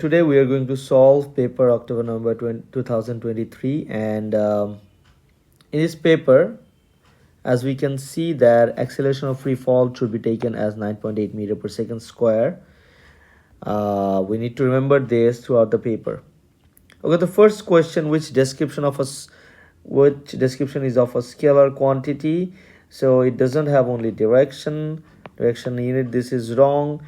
Today we are going to solve paper October November 2023, and in this paper, as we can see, that acceleration of free fall should be taken as 9.8 meter per second square. We need to remember this throughout the paper. Okay, the first question: which description is of a scalar quantity? So it doesn't have only direction unit. This is wrong.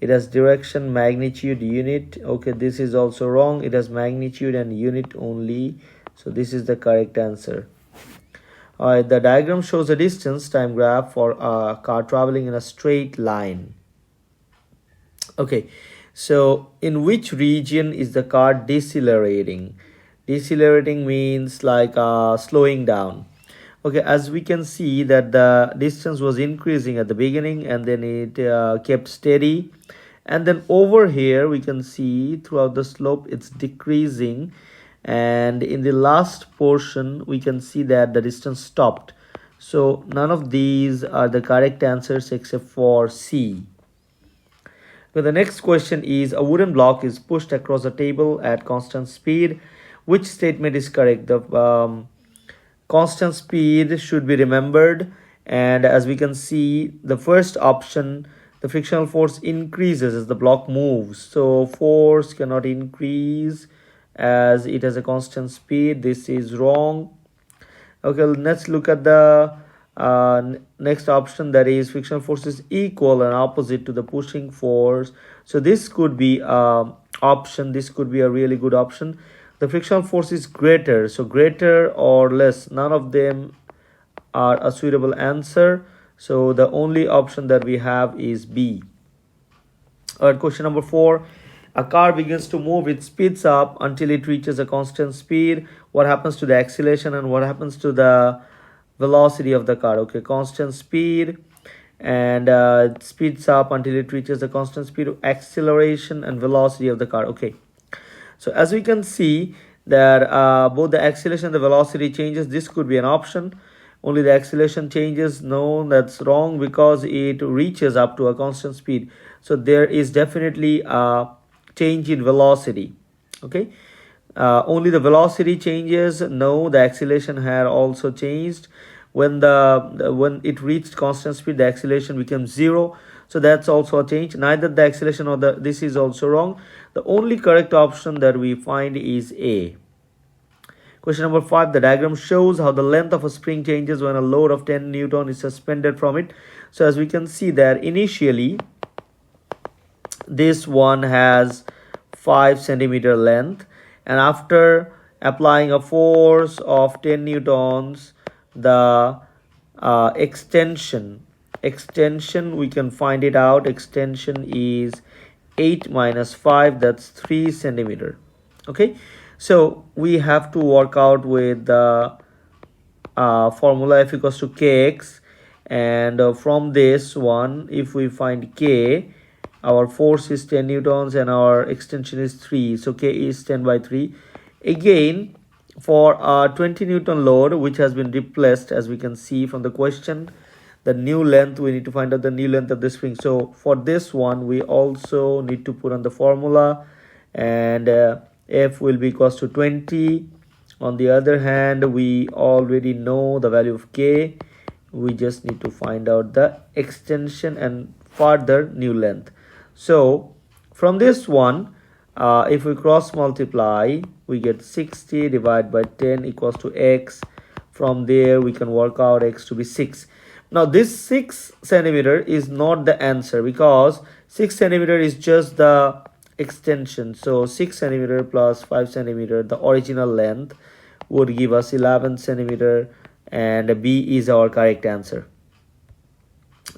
It has direction, magnitude, unit. Okay, this is also wrong. It has magnitude and unit only. So this is the correct answer. Alright, the diagram shows a distance time graph for a car traveling in a straight line. Okay, so in which region is the car decelerating? Decelerating means like slowing down. Okay, as we can see that the distance was increasing at the beginning, and then it kept steady, and then over here we can see throughout the slope it's decreasing, and in the last portion we can see that the distance stopped. So none of these are the correct answers except for C. So the next question is: a wooden block is pushed across a table at constant speed. Which statement is correct? The constant speed should be remembered, and as we can see, the first option, the frictional force increases as the block moves, so force cannot increase as it has a constant speed. This is wrong. Okay, let's look at the next option, that is frictional force is equal and opposite to the pushing force. So this could be option, this could be a really good option. The frictional force is greater, so greater or less, none of them are a suitable answer. So the only option that we have is B. Alright, question number 4. A car begins to move, it speeds up until it reaches a constant speed. What happens to the acceleration and what happens to the velocity of the car? Okay, constant speed, and it speeds up until it reaches the constant speed, acceleration and velocity of the car. Okay, so as we can see that both the acceleration and the velocity changes. This could be an option. Only the acceleration changes. No, that's wrong, because it reaches up to a constant speed. So there is definitely a change in velocity. Okay, only the velocity changes. No, the acceleration had also changed. When when it reached constant speed, the acceleration becomes 0. So that's also a change. Neither the acceleration or this is also wrong. The only correct option that we find is A. Question number 5. The diagram shows how the length of a spring changes when a load of 10 Newton is suspended from it. So as we can see that initially this one has 5 centimeter length, and after applying a force of 10 newtons, the extension we can find it out. Extension is 8 minus 5, that's 3 centimeter. Okay, so we have to work out with the formula F equals to kx, and from this one, if we find k, our force is 10 newtons and our extension is 3, so k is 10 by 3. Again, for a 20 Newton load which has been replaced, as we can see from the question, the new length, we need to find out the new length of the spring. So for this one we also need to put on the formula, and F will be equals to 20. On the other hand, we already know the value of k. We just need to find out the extension and further new length. So from this one, if we cross multiply, we get 60 divided by 10 equals to x. From there we can work out x to be 6. Now this 6 centimeter is not the answer, because 6 centimeter is just the extension. So 6 centimeter plus 5 centimeter, the original length, would give us 11 centimeter, and B is our correct answer.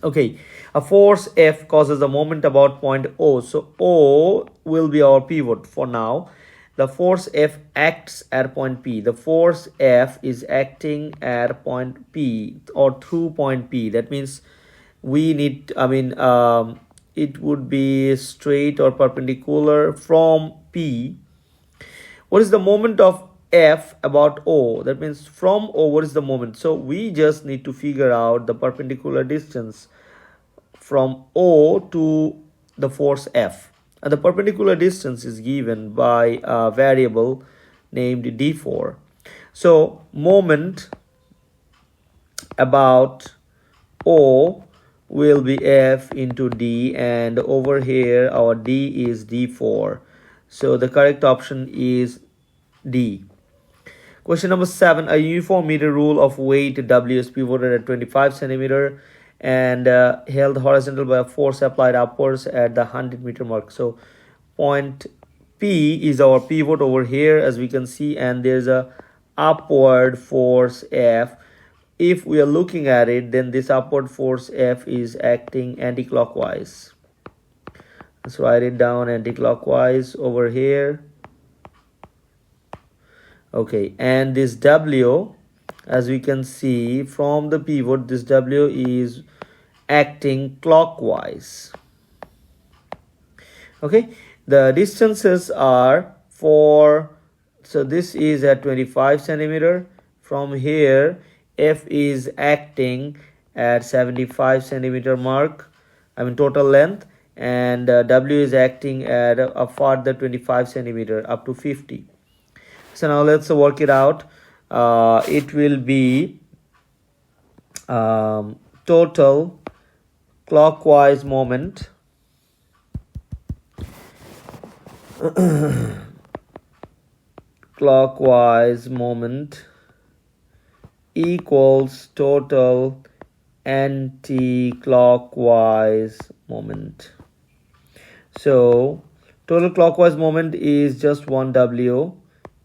Okay, a force F causes a moment about point O. So O will be our pivot for now. The force F acts at point P. The force F is acting at point P or through point P. That means we need, it would be straight or perpendicular from P. What is the moment of F about O? That means from O, what is the moment? So we just need to figure out the perpendicular distance from O to the force F. and the perpendicular distance is given by a variable named d4. So moment about O will be F into D, and over here our D is D4. So the correct option is D. Question number 7. A uniform meter rule of weight W is pivoted at 25 centimeter and held horizontal by a force applied upwards at the 100 meter mark. So point P is our pivot over here, as we can see, and there's a upward force F. If we are looking at it, then this upward force F is acting anti-clockwise. Let's write it down, anti-clockwise over here. Okay, and this W, as we can see from the pivot, this W is acting clockwise. Okay, the distances are so this is at 25 centimeter. From here, F is acting at 75 centimeter mark, total length, and W is acting at a further 25 centimeter up to 50. So now let's work it out. It will be total clockwise moment clockwise moment equals total anti-clockwise moment. So total clockwise moment is just 1W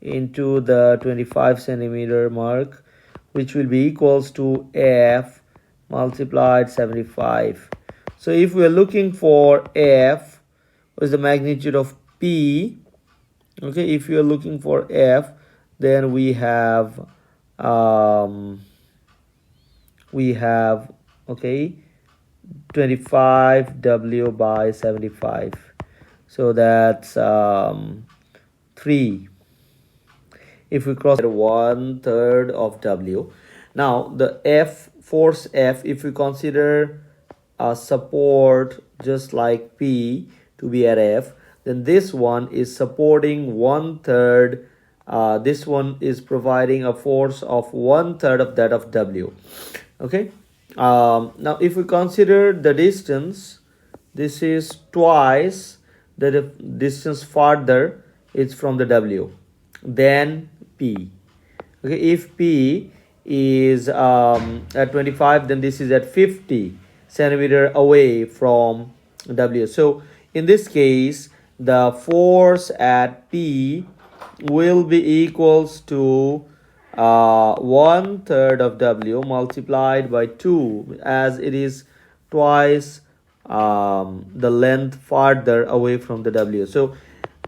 into the 25 centimeter mark, which will be equals to F multiplied 75. So if we are looking for F, what is the magnitude of P? Okay, if you are looking for F, then we have okay, 25W by 75. So that's 3. If we cross 1/3 of W. Now the F, force F, if we consider a support just like P to be at F, then this one is supporting 1/3. This one is providing a force of 1/3 of that of W. Okay. Now if we consider the distance, this is twice the distance farther is from the W than P. Okay, if P is at 25, then this is at 50 centimeter away from W. So in this case, the force at P will be equals to 1/3 of W multiplied by 2, as it is twice the length farther away from the W. So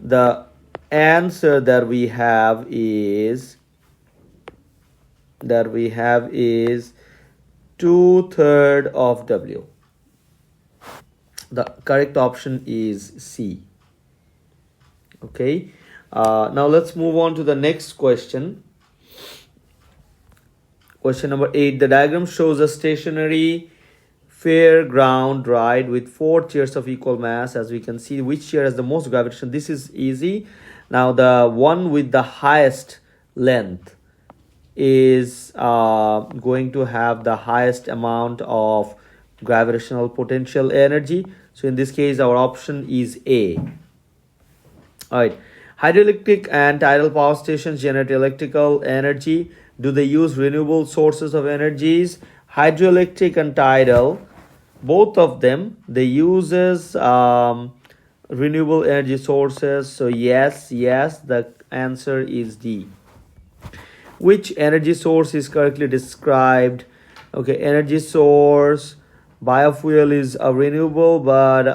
the answer that we have is 2/3 of W. The correct option is C. Okay, now let's move on to the next question. Question number 8. The diagram shows a stationary fairground ride with 4 chairs of equal mass. As we can see, which chair has the most gravitation? This is easy. Now the one with the highest length is going to have the highest amount of gravitational potential energy. So in this case, our option is A. All right. Hydroelectric and tidal power stations generate electrical energy. Do they use renewable sources of energies? Hydroelectric and tidal, both of them, they uses renewable energy sources. So yes, the answer is D. Which energy source is correctly described? Okay, energy source, biofuel is a renewable, but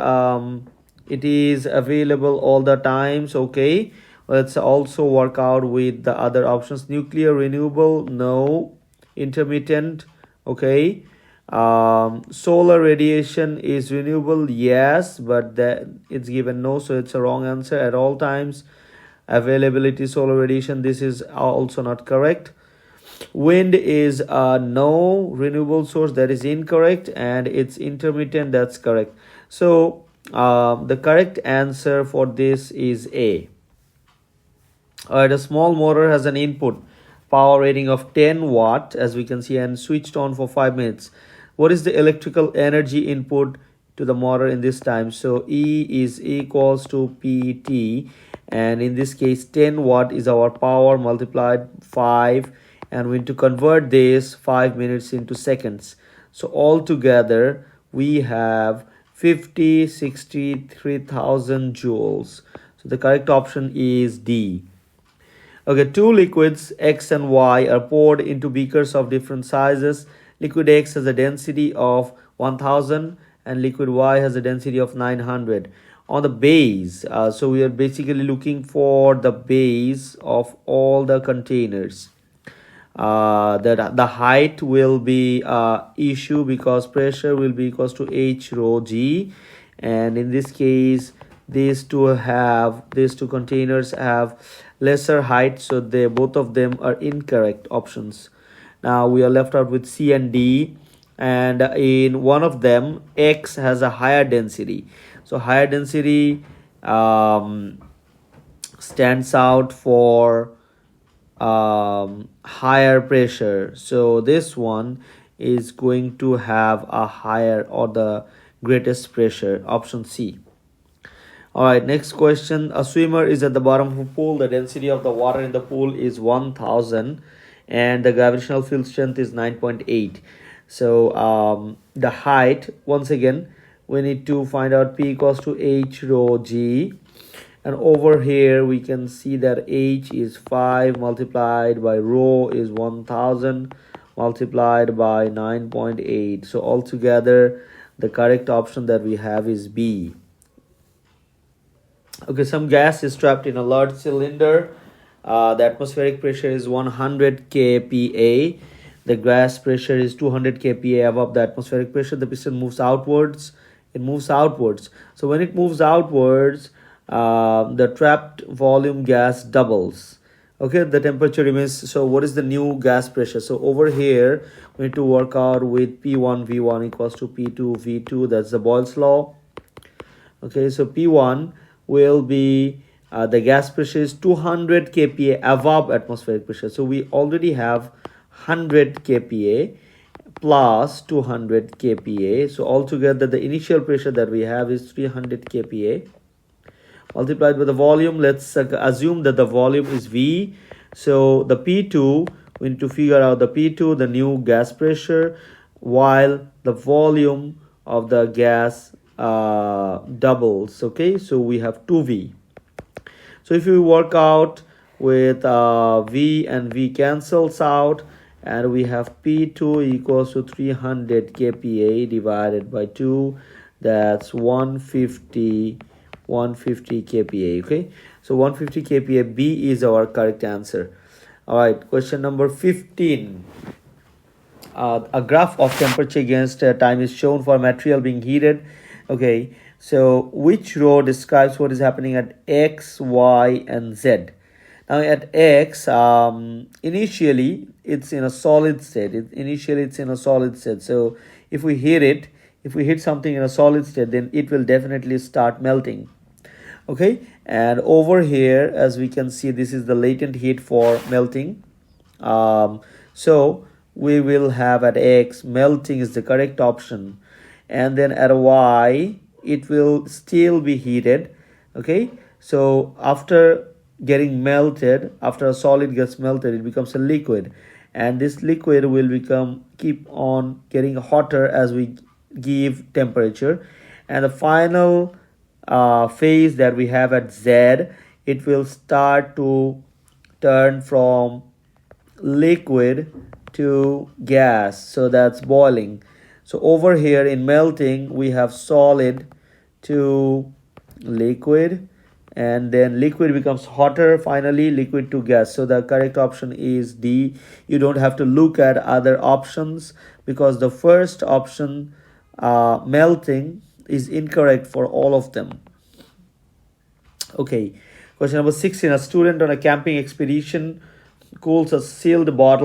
it is available all the times. Okay, let's also work out with the other options. Nuclear, renewable, no. Intermittent, okay. Solar radiation is renewable, yes, but that it's given no, so it's a wrong answer. At all times availability solar radiation, this is also not correct. Wind is no renewable source, that is incorrect, and it's intermittent, that's correct. So The correct answer for this is A. Alright, a small motor has an input power rating of 10 watt, as we can see, and switched on for 5 minutes. What is the electrical energy input to the motor in this time? So E is equals to PT, and in this case 10 watt is our power multiplied 5, and we need to convert this 5 minutes into seconds. So altogether we have 63,000 joules. So the correct option is D. Okay, two liquids X and Y are poured into beakers of different sizes. Liquid X has a density of 1000 and liquid Y has a density of 900. On the base, so we are basically looking for the base of all the containers. That the height will be issue because pressure will be equals to H rho G, and in this case these two containers have lesser height, so they both of them are incorrect options. Now we are left out with C and D, and in one of them X has a higher density, so higher density stands out for higher pressure, so this one is going to have a higher or the greatest pressure, option C. All right, next question. A swimmer is at the bottom of a pool. The density of the water in the pool is 1000 and the gravitational field strength is 9.8. So the height, once again we need to find out P equals to H rho G, and over here we can see that H is 5 multiplied by rho is 1000 multiplied by 9.8. So altogether the correct option that we have is B. Okay, some gas is trapped in a large cylinder. The atmospheric pressure is 100 kPa. The gas pressure is 200 kPa above the atmospheric pressure. The piston moves outwards. It moves outwards. So when it moves outwards, the trapped volume gas doubles. Okay, the temperature remains. So what is the new gas pressure? So over here we need to work out with P1 V1 equals to P2 V2. That's the Boyle's law. Okay, so P1 will be the gas pressure is 200 kPa above atmospheric pressure. So we already have 100 kPa plus 200 kPa. So altogether the initial pressure that we have is 300 kPa multiplied by the volume. Let's assume that the volume is V. So the P2, we need to figure out the P2, the new gas pressure, while the volume of the gas doubles. Okay, so we have 2V. So if we work out with V and V cancels out, and we have P2 equals to 300 kPa divided by 2, that's 150 kPa. Okay, so 150 kPa. B is our correct answer. All right, question number 15. A graph of temperature against time is shown for material being heated. Okay, so which row describes what is happening at X, Y, and Z? Now at X, initially it's in a solid state. It's in a solid state. So if we hit something in a solid state, then it will definitely start melting. Okay, and over here, as we can see, this is the latent heat for melting. So we will have at X, melting is the correct option, and then at Y it will still be heated. Okay, so after getting melted, after a solid gets melted, it becomes a liquid, and this liquid will keep on getting hotter as we give temperature, and the final phase that we have at Z, it will start to turn from liquid to gas, so that's boiling. So over here in melting we have solid to liquid, and then liquid becomes hotter, finally liquid to gas. So the correct option is D. You don't have to look at other options because the first option, melting, is incorrect for all of them. Okay, question number 16. A student on a camping expedition cools a sealed bottle